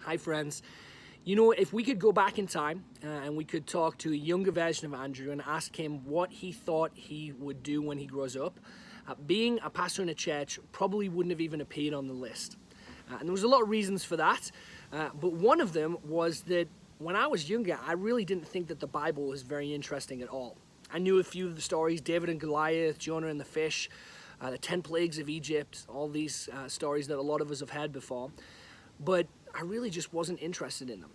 Hi friends. You know, if we could go back in time and we could talk to a younger version of Andrew and ask him what he thought he would do when he grows up, being a pastor in a church probably wouldn't have even appeared on the list. And there was a lot of reasons for that, but one of them was that when I was younger, I really didn't think that the Bible was very interesting at all. I knew a few of the stories, David and Goliath, Jonah and the fish, the 10 plagues of Egypt, all these stories that a lot of us have heard before, but I really just wasn't interested in them.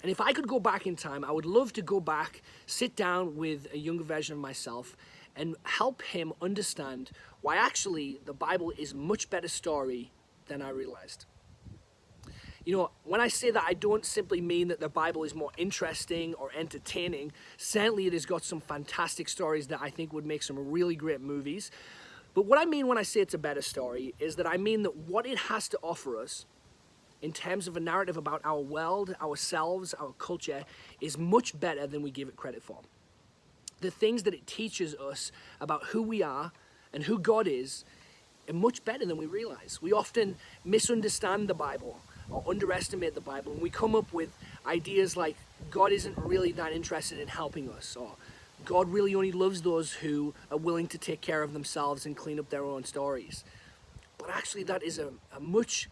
And if I could go back in time, I would love to go back, sit down with a younger version of myself and help him understand why actually the Bible is a much better story than I realized. You know, when I say that, I don't simply mean that the Bible is more interesting or entertaining. Certainly it has got some fantastic stories that I think would make some really great movies. But what I mean when I say it's a better story is that I mean that what it has to offer us in terms of a narrative about our world, ourselves, our culture, is much better than we give it credit for. The things that it teaches us about who we are and who God is are much better than we realize. We often misunderstand the Bible or underestimate the Bible, and we come up with ideas like God isn't really that interested in helping us, or God really only loves those who are willing to take care of themselves and clean up their own stories. But actually that is a much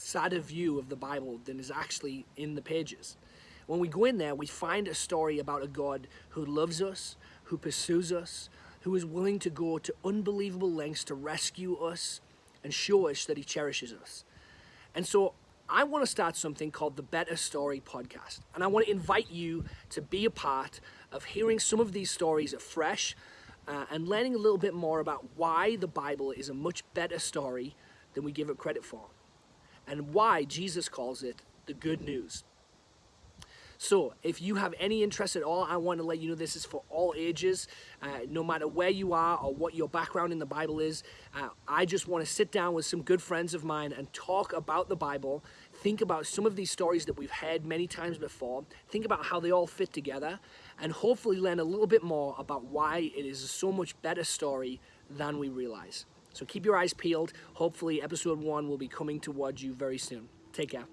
sadder view of the Bible than is actually in the pages. When we go in there, we find a story about a God who loves us, who pursues us, who is willing to go to unbelievable lengths to rescue us and show us that he cherishes us. And so I want to start something called the Better Story Podcast. And I want to invite you to be a part of hearing some of these stories afresh and learning a little bit more about why the Bible is a much better story than we give it credit for, and why Jesus calls it the good news. So if you have any interest at all, I want to let you know this is for all ages, no matter where you are or what your background in the Bible is. I just want to sit down with some good friends of mine and talk about the Bible, think about some of these stories that we've heard many times before, think about how they all fit together, and hopefully learn a little bit more about why it is a so much better story than we realize. So keep your eyes peeled. Hopefully episode 1 will be coming towards you very soon. Take care.